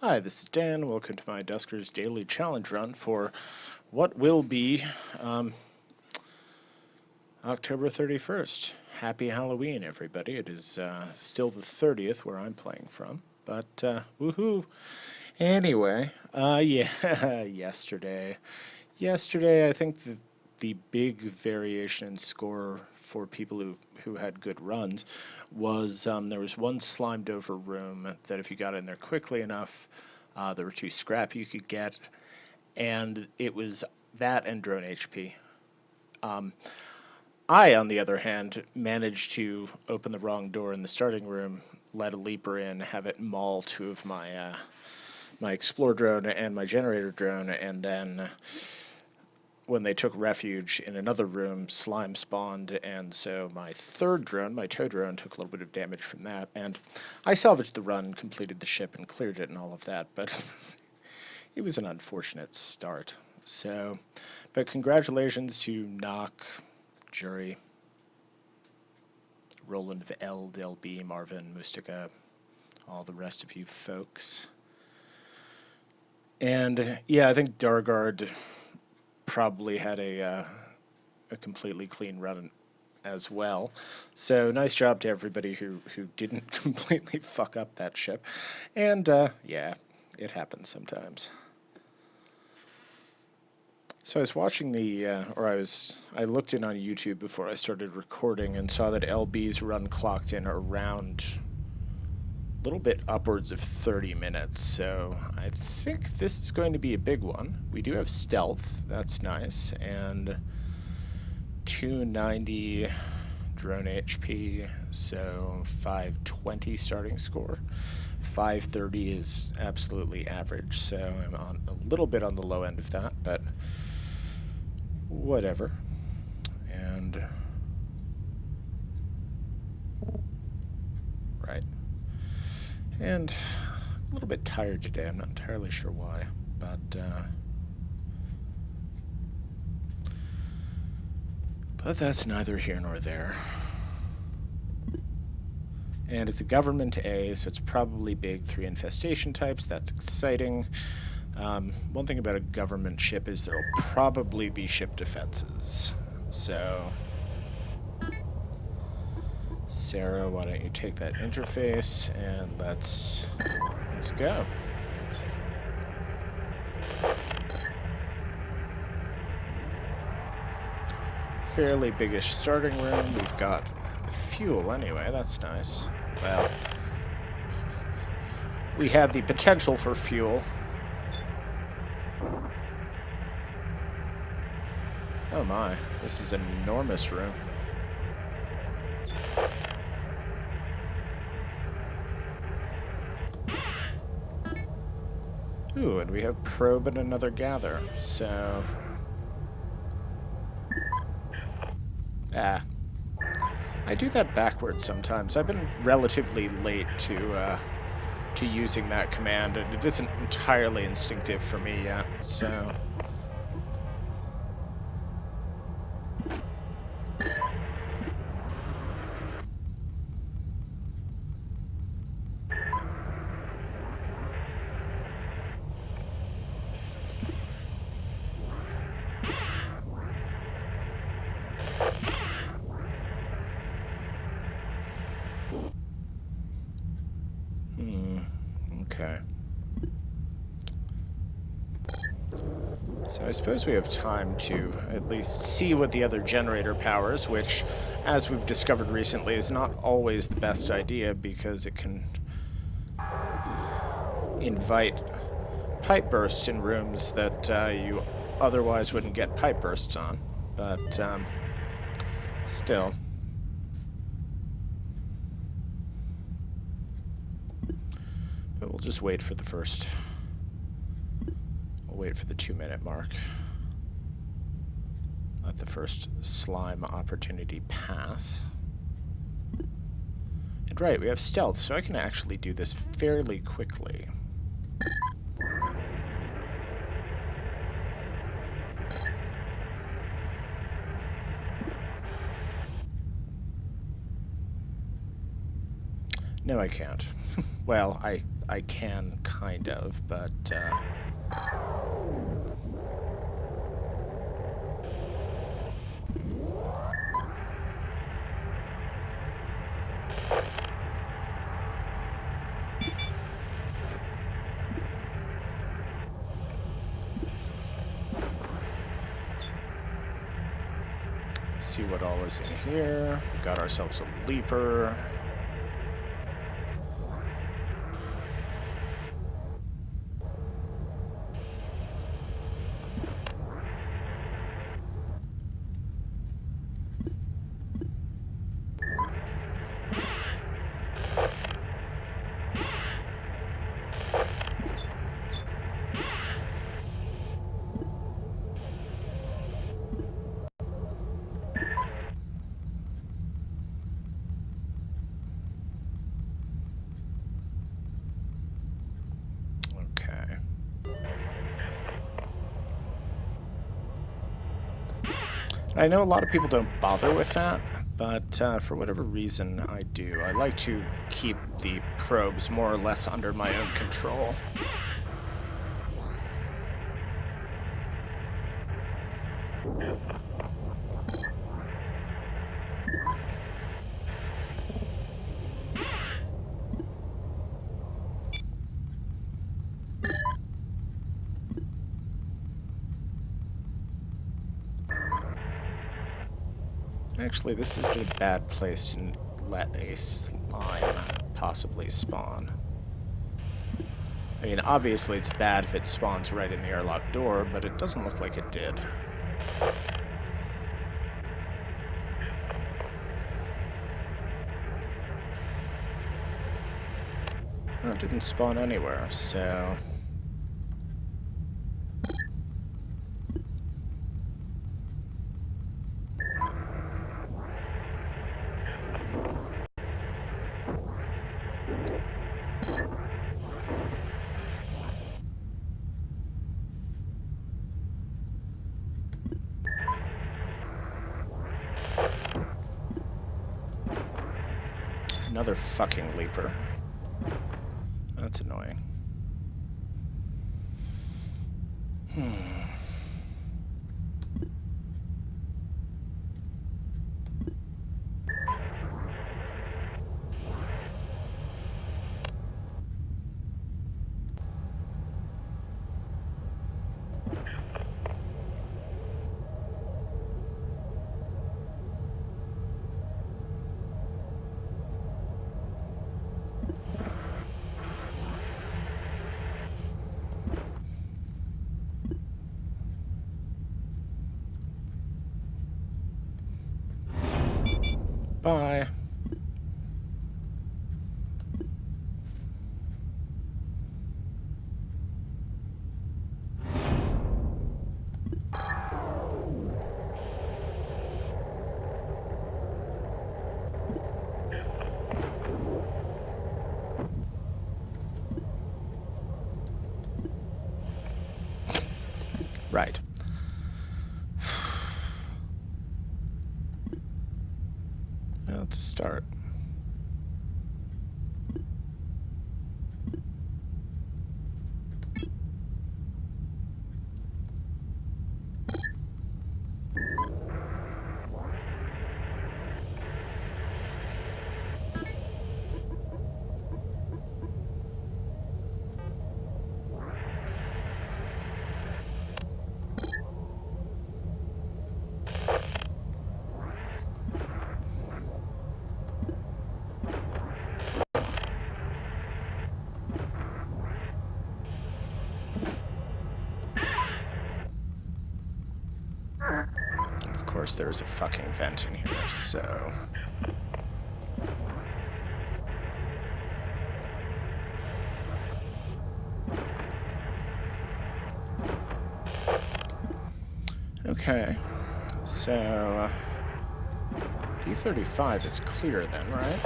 Hi, this is Dan. Welcome to my Duskers daily challenge run for what will be October 31st. Happy Halloween, everybody. It is still the 30th where I'm playing from, but woohoo. Anyway, yeah, yesterday, I think the big variation in score for people who had good runs was there was one slimed over room that if you got in there quickly enough, there were 2 scrap you could get, and it was that and drone HP. I, on the other hand, managed to open the wrong door in the starting room, let a leaper in, have it maul 2 of my my explore drone and my generator drone, and then when they took refuge in another room, slime spawned, and so my third drone, my tow drone, took a little bit of damage from that, and I salvaged the run, completed the ship, and cleared it and all of that, but it was an unfortunate start. So, but congratulations to Knock, Jury, Roland of L, Delby, Marvin, Mustika, all the rest of you folks. And yeah, I think Dargard probably had a completely clean run as well. So nice job to everybody who didn't completely fuck up that ship. And yeah, it happens sometimes. So I was watching I looked in on YouTube before I started recording and saw that LB's run clocked in around a little bit upwards of 30 minutes. So I think this is going to be a big one. We do have stealth, that's nice, and 290 drone HP, so 520 starting score. 530 is absolutely average, so I'm on a little bit on the low end of that, but whatever. And right. And a little bit tired today. I'm not entirely sure why, but that's neither here nor there. And it's a government A, so it's probably big 3 infestation types. That's exciting. One thing about a government ship is there will probably be ship defenses. So, Sarah, why don't you take that interface and let's go. Fairly biggish starting room. We've got fuel anyway, that's nice. Well, we have the potential for fuel. Oh my, this is an enormous room. Ooh, and we have probe and another gather, so... I do that backwards sometimes. I've been relatively late to using that command, and it isn't entirely instinctive for me yet, so... Okay. So I suppose we have time to at least see what the other generator powers, which, as we've discovered recently, is not always the best idea because it can invite pipe bursts in rooms that you otherwise wouldn't get pipe bursts on. But still. But we'll just wait for the first... We'll wait for the 2-minute mark. Let the first slime opportunity pass. And right, we have stealth, so I can actually do this fairly quickly. No, I can't. Well, I can, kind of, but, see what all is in here. We got ourselves a leaper. Okay. I know a lot of people don't bother with that, but for whatever reason I do. I like to keep the probes more or less under my own control. Actually, this is a bad place to let a slime possibly spawn. I mean, obviously it's bad if it spawns right in the airlock door, but it doesn't look like it did. Oh, it didn't spawn anywhere, so... Another fucking leaper. That's annoying. Bye. Right. Well, to start. Of course, there's a fucking vent in here, so... Okay, so... D35 is clear then, right?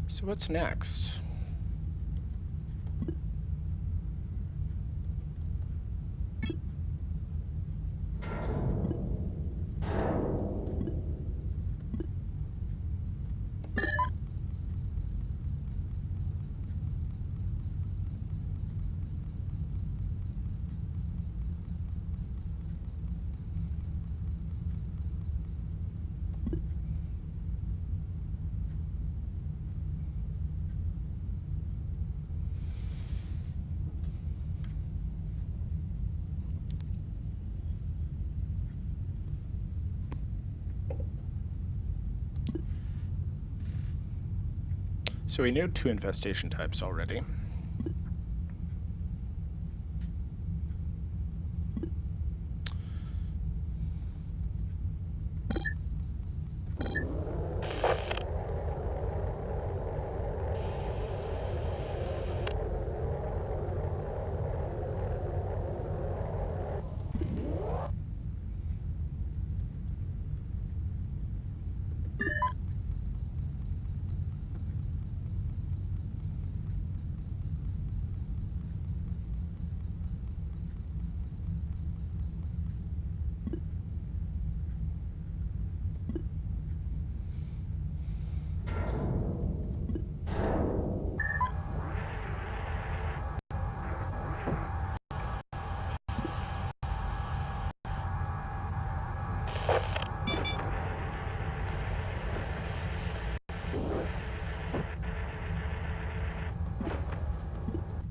So what's next? So we know 2 infestation types already.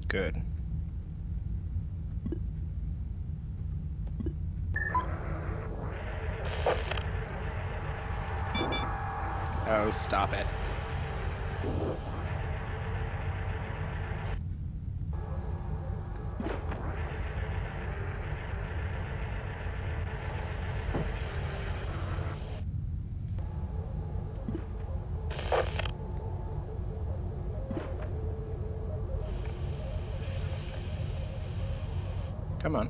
Good. Oh, stop it. Come on.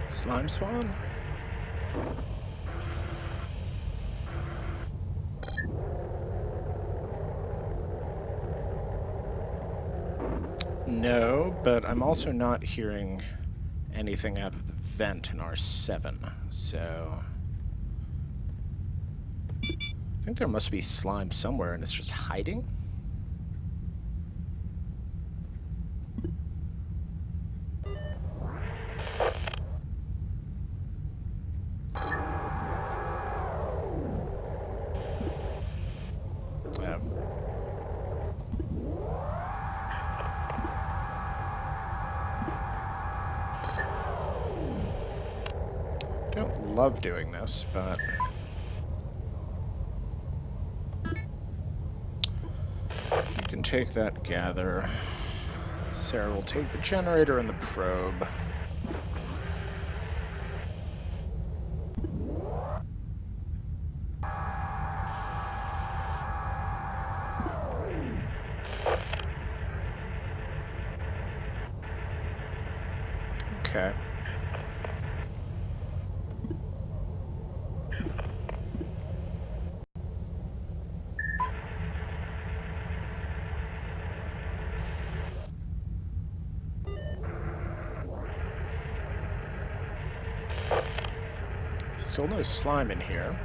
Slime spawn? No, but I'm also not hearing anything out of the vent in R7, so I think there must be slime somewhere and it's just hiding? Don't love doing this, but you can take that gather. Sarah will take the generator and the probe. Okay. Still no slime in here.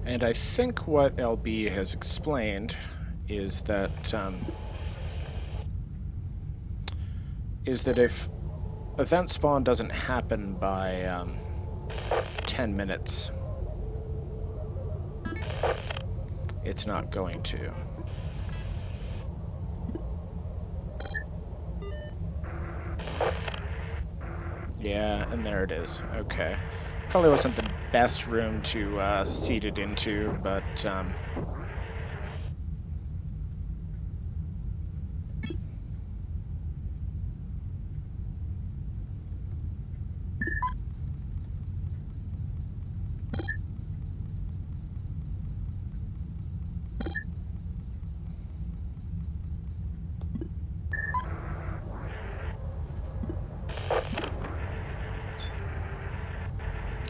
And I think what LB has explained is that if event spawn doesn't happen by 10 minutes, it's not going to. Yeah, and there it is. Okay. Probably wasn't the best room to seed it into, but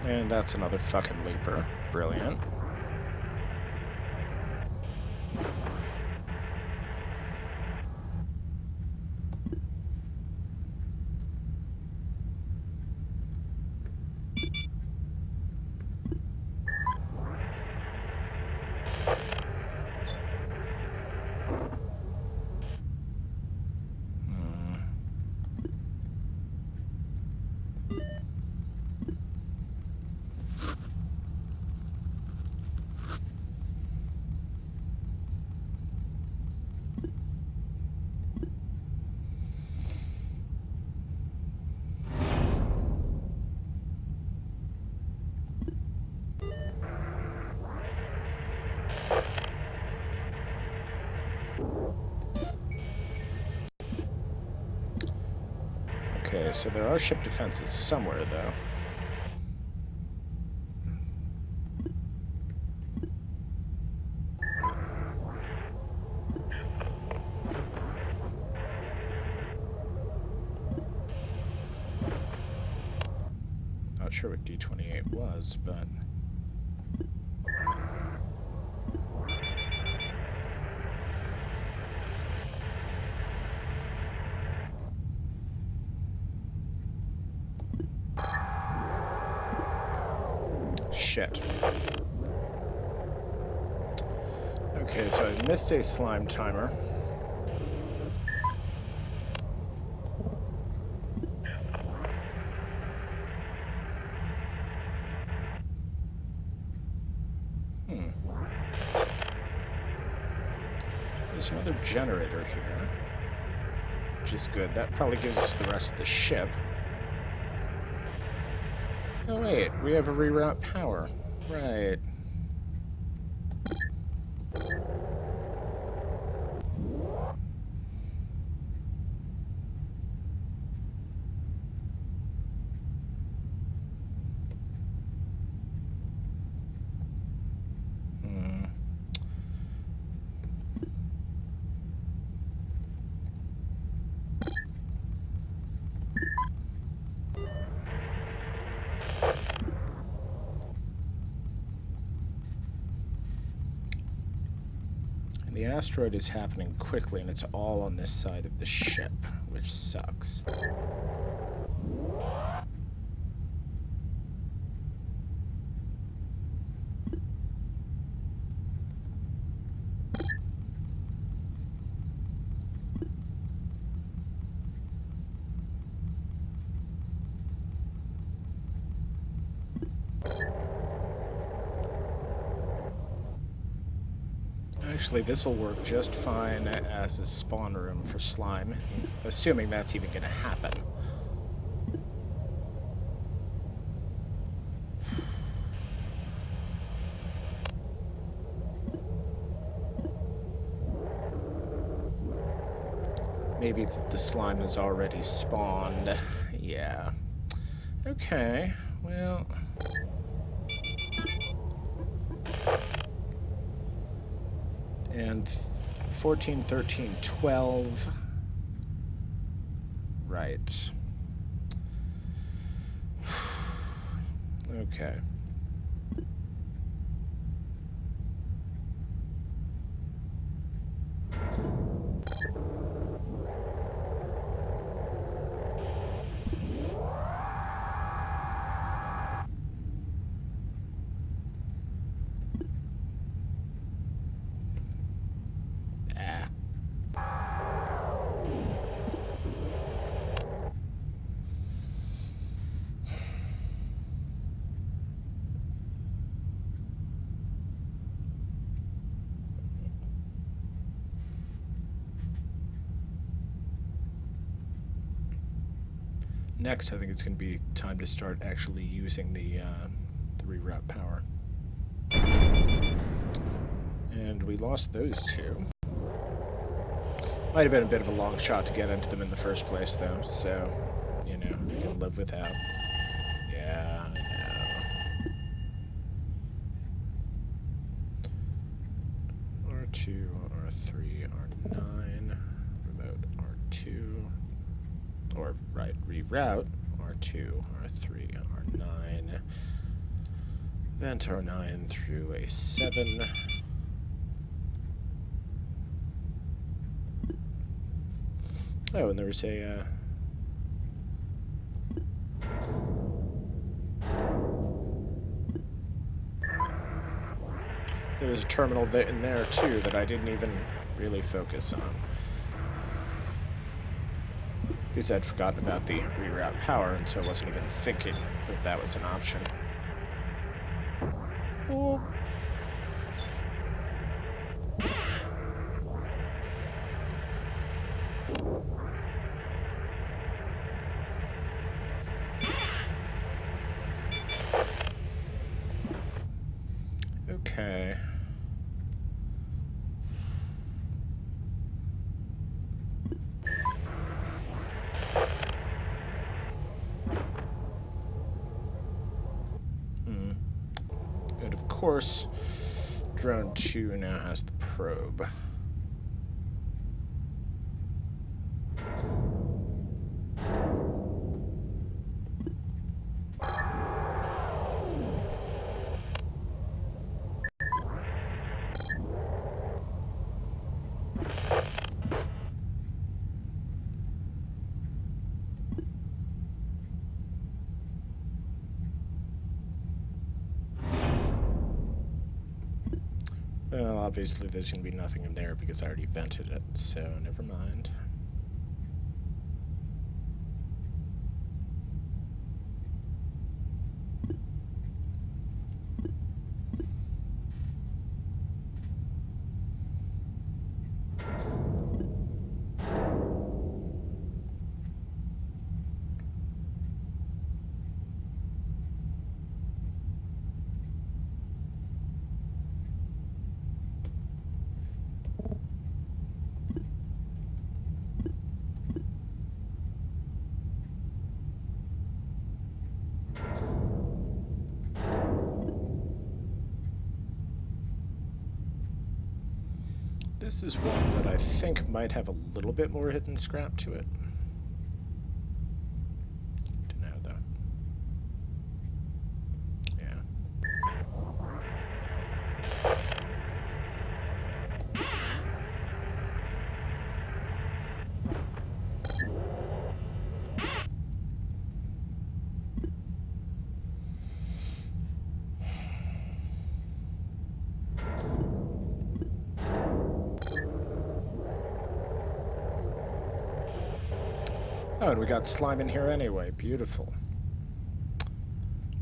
and that's another fucking leaper. Brilliant. Okay, so there are ship defenses somewhere, though. Not sure what D-28 was, but... Shit. Okay, so I missed a slime timer. There's another generator here, which is good. That probably gives us the rest of the ship. Oh wait, we have a reroute power. Right. The asteroid is happening quickly, and it's all on this side of the ship, which sucks. Actually, this will work just fine as a spawn room for slime, assuming that's even going to happen. Maybe the slime has already spawned. Yeah. Okay, well... And 14, 13, 12. Right. Okay. Next, I think it's going to be time to start actually using the reroute power. And we lost those two. Might have been a bit of a long shot to get into them in the first place, though, so, you know, we can live without. Yeah, I know. R2, R3, R9, remote R2. Or, right, reroute, R2, R3, R9, vent R9 through A7. Oh, and there was a, there was a terminal in there, too, that I didn't even really focus on. Because I'd forgotten about the reroute power, and so I wasn't even thinking that that was an option. Oh. Okay. course, drone 2 now has the probe. Well, obviously there's going to be nothing in there because I already vented it, so never mind. This is one that I think might have a little bit more hidden scrap to it. Don't know, though. Yeah. Oh, and we got slime in here anyway. Beautiful.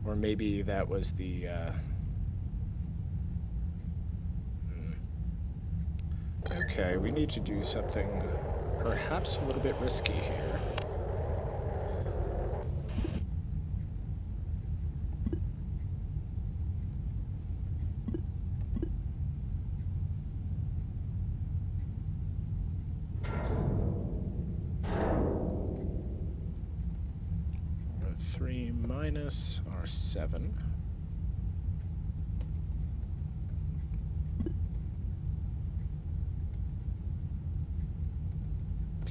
Or maybe that was the... Okay, we need to do something perhaps a little bit risky here. R3 minus R7.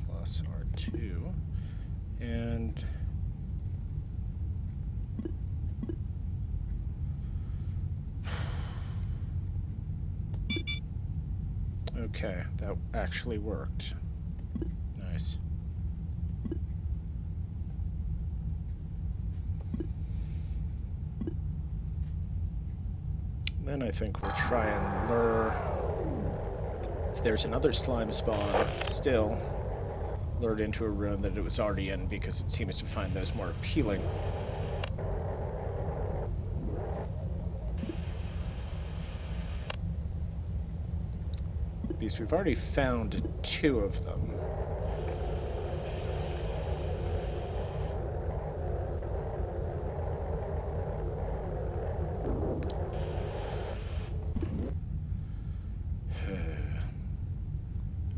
Plus R2. And okay, that actually worked. Nice. Then I think we'll try and lure, if there's another slime spawn still, lure it into a room that it was already in because it seems to find those more appealing. Because we've already found 2 of them.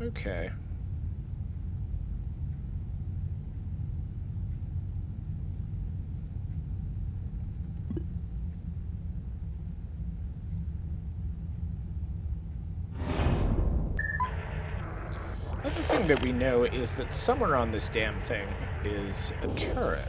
Okay. Another thing that we know is that somewhere on this damn thing is a turret.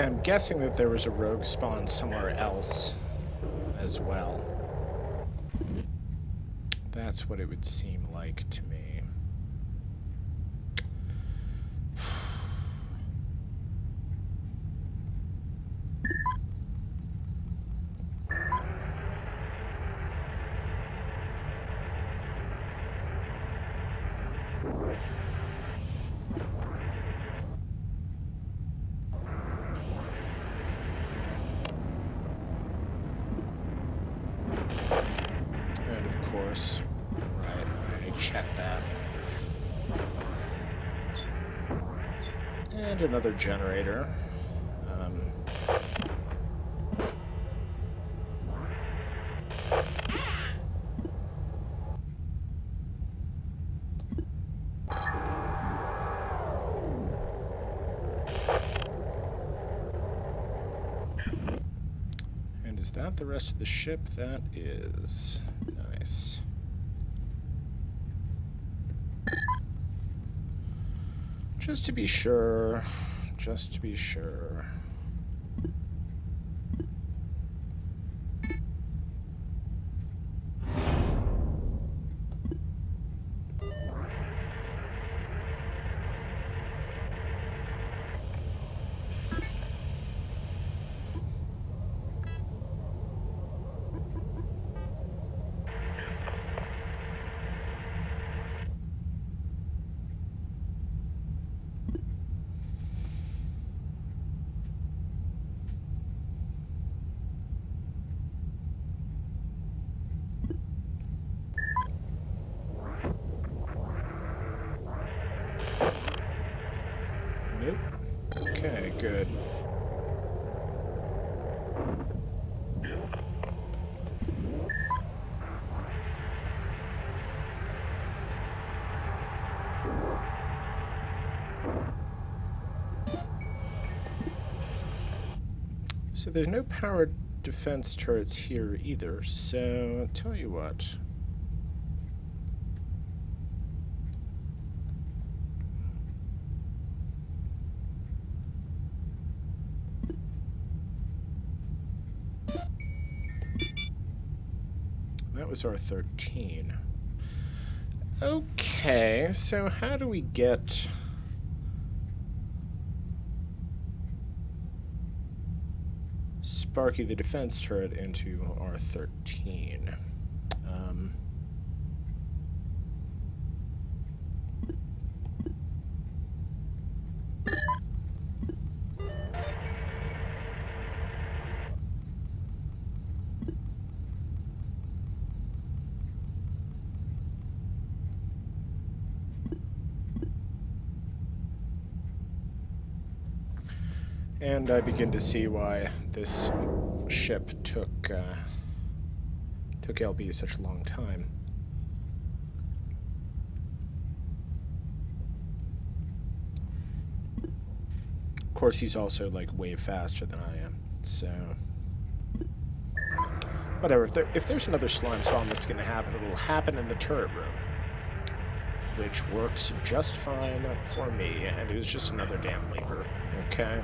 I'm guessing that there was a rogue spawn somewhere else as well. That's what it would seem like to me. And of course, right, I need to check that. And another generator. And is that the rest of the ship? That is. Nice. Just to be sure. Just to be sure. Nope. Okay, good. So there's no powered defense turrets here either, so I'll tell you what. That was our 13. Okay, so how do we get Sparky the defense turret into R13? And I begin to see why this ship took LB such a long time. Of course, he's also like way faster than I am, so whatever. If there's another slime spawn that's going to happen, it will happen in the turret room, which works just fine for me. And it was just another damn leaper. Okay.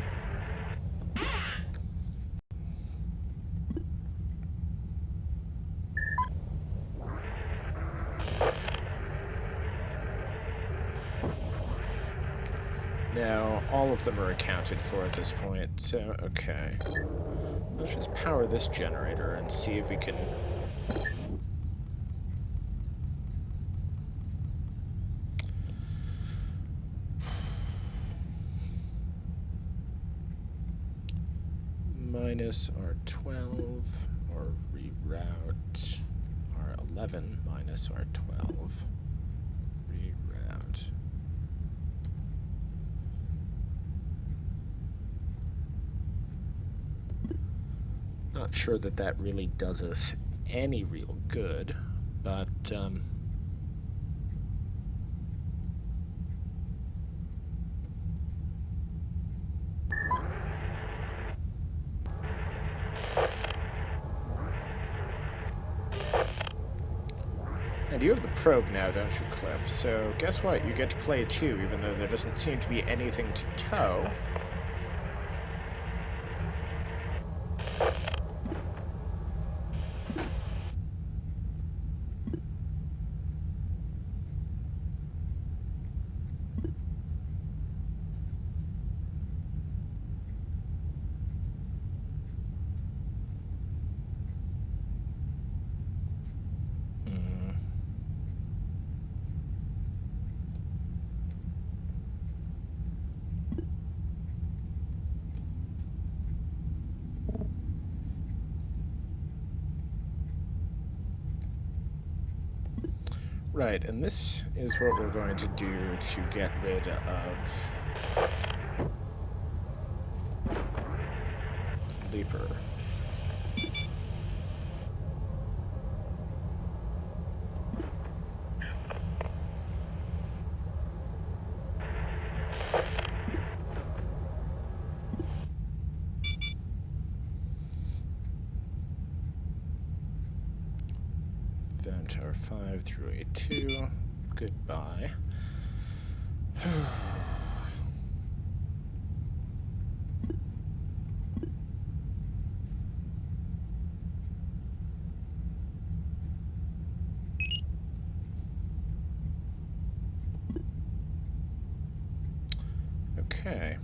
Now, all of them are accounted for at this point, so, okay. Let's just power this generator and see if we can... minus R12, or reroute R11 minus R12. Reroute. Not sure that that really does us any real good, but and you have the probe now, don't you, Cliff? So guess what? You get to play it too, even though there doesn't seem to be anything to tow. Right, and this is what we're going to do to get rid of Leaper. Vent R5 through A2. Goodbye. Okay.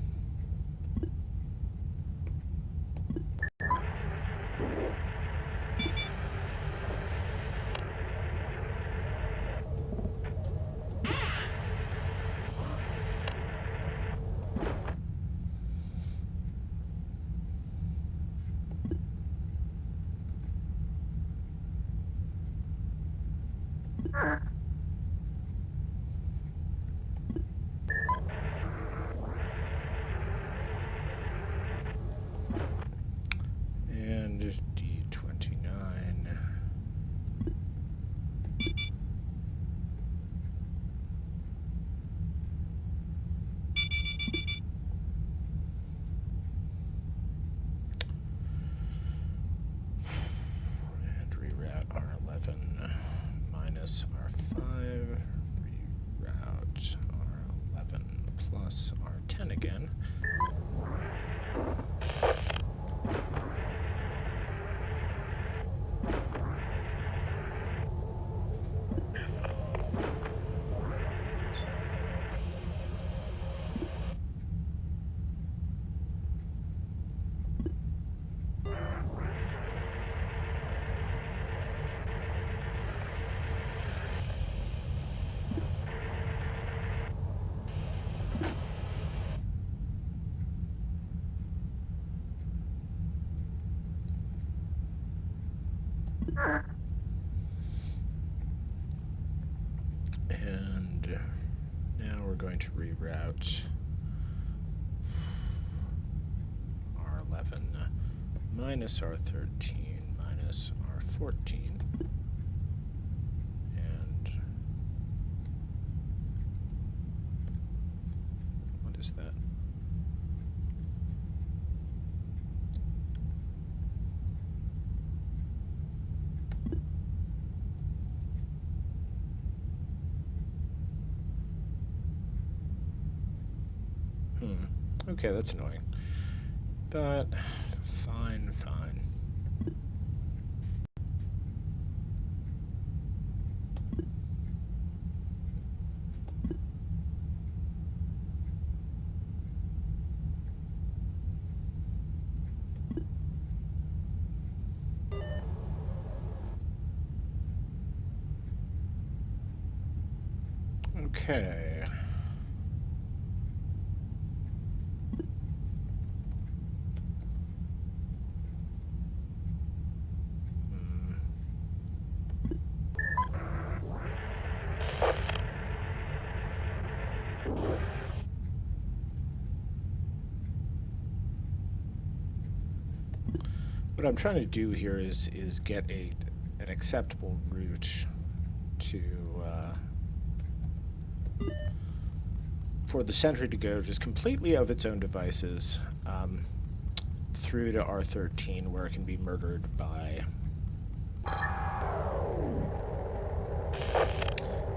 And D29. And reroute R11 minus R5. Reroute R11 plus R10 again. And now we're going to reroute R11 minus R13 minus R14. And what is that? Okay, that's annoying. But fine, fine. Okay. What I'm trying to do here is get an acceptable route to for the sentry to go just completely of its own devices through to R13, where it can be murdered by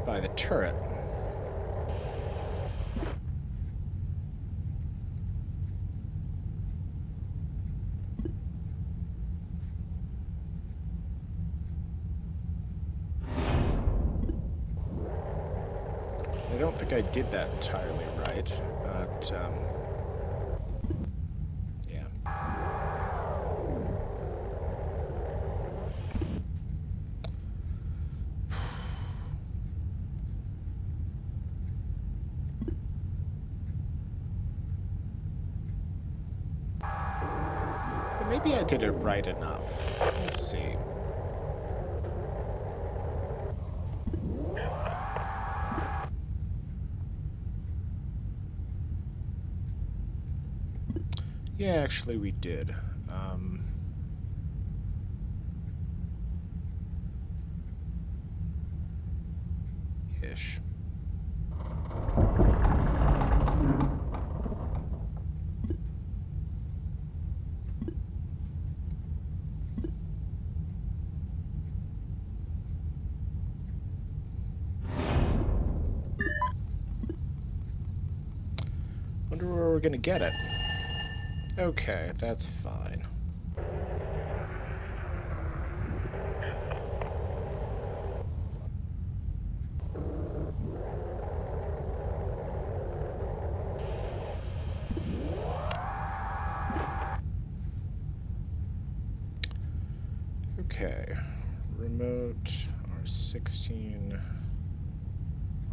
the turret. I don't think I did that entirely right, but yeah. But maybe I did it right enough. Let's see. Yeah, actually we did. Ish. Wonder where we're gonna get it. Okay, that's fine. Okay, remote R16,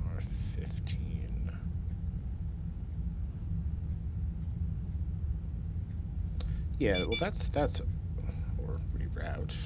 R15. Yeah, well that's or reroute.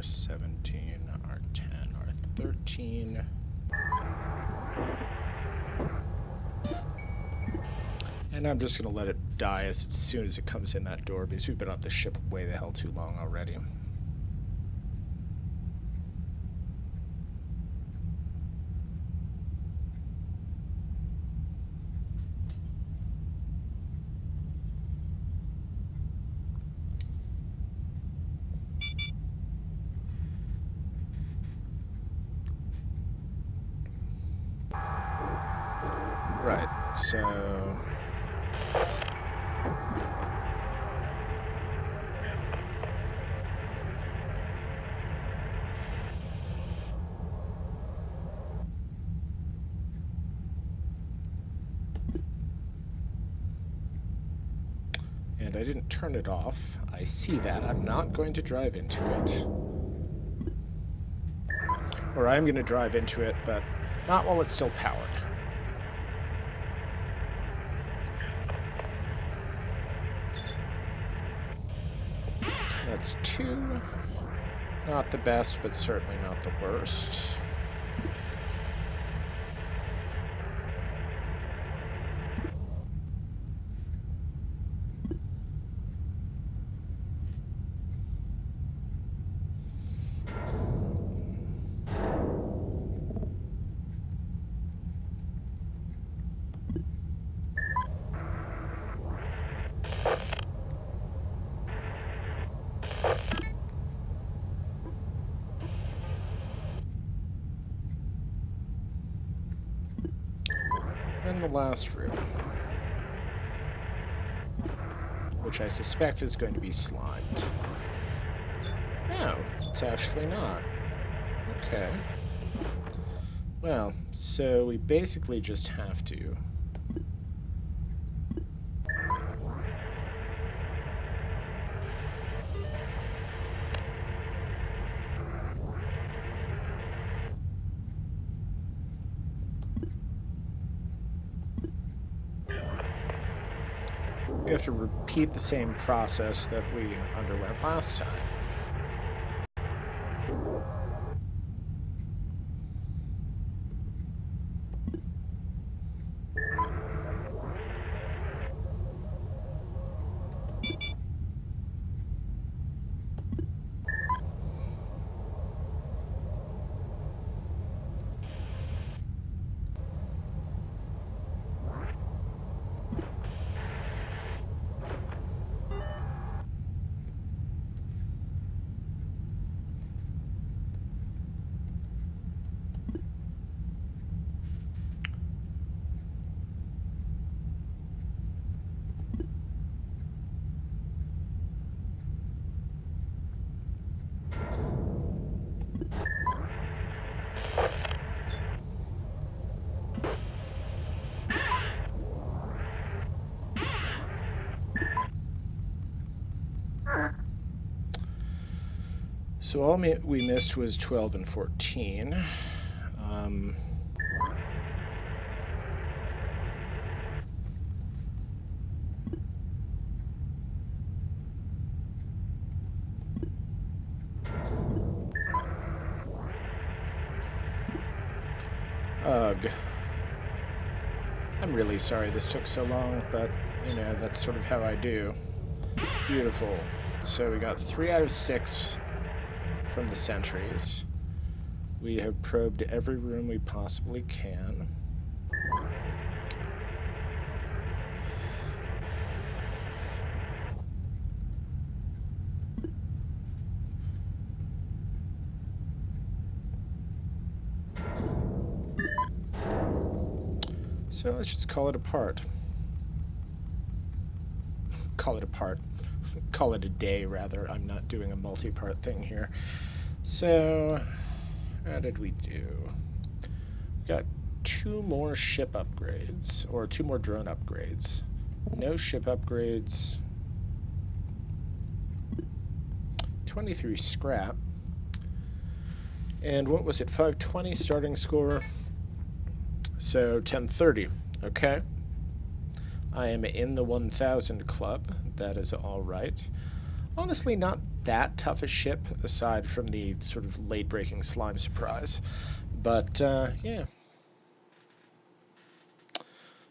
R17, R10, R13. And I'm just going to let it die as soon as it comes in that door, because we've been on the ship way the hell too long already. Right, so... And I didn't turn it off. I see that. I'm not going to drive into it. Or I'm going to drive into it, but not while it's still powered. That's 2. Not the best, but certainly not the worst. And the last room, which I suspect is going to be slimed. No, it's actually not. Okay. Well, so we basically just have to... We have to repeat the same process that we underwent last time. So all we missed was 12 and 14. Ugh. I'm really sorry this took so long, but, you know, that's sort of how I do. Beautiful. So we got 3 out of 6 from the sentries. We have probed every room we possibly can. So let's just call it a part. Call it a part. Call it a day, rather. I'm not doing a multi-part thing here. So, how did we do? We got 2 more ship upgrades, or 2 more drone upgrades. No ship upgrades. 23 scrap. And what was it? 520 starting score. So 1030. Okay. I am in the 1000 club. That is all right. Honestly, not that tough a ship, aside from the sort of late-breaking slime surprise. But, yeah.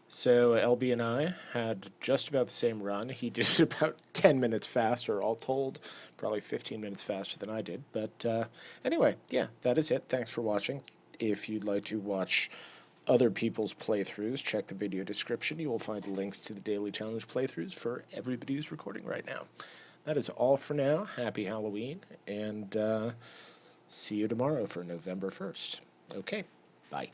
So LB and I had just about the same run. He did it about 10 minutes faster, all told. Probably 15 minutes faster than I did. But anyway, yeah, that is it. Thanks for watching. If you'd like to watch other people's playthroughs, check the video description. You will find links to the Daily Challenge playthroughs for everybody who's recording right now. That is all for now. Happy Halloween, and see you tomorrow for November 1st. Okay, bye.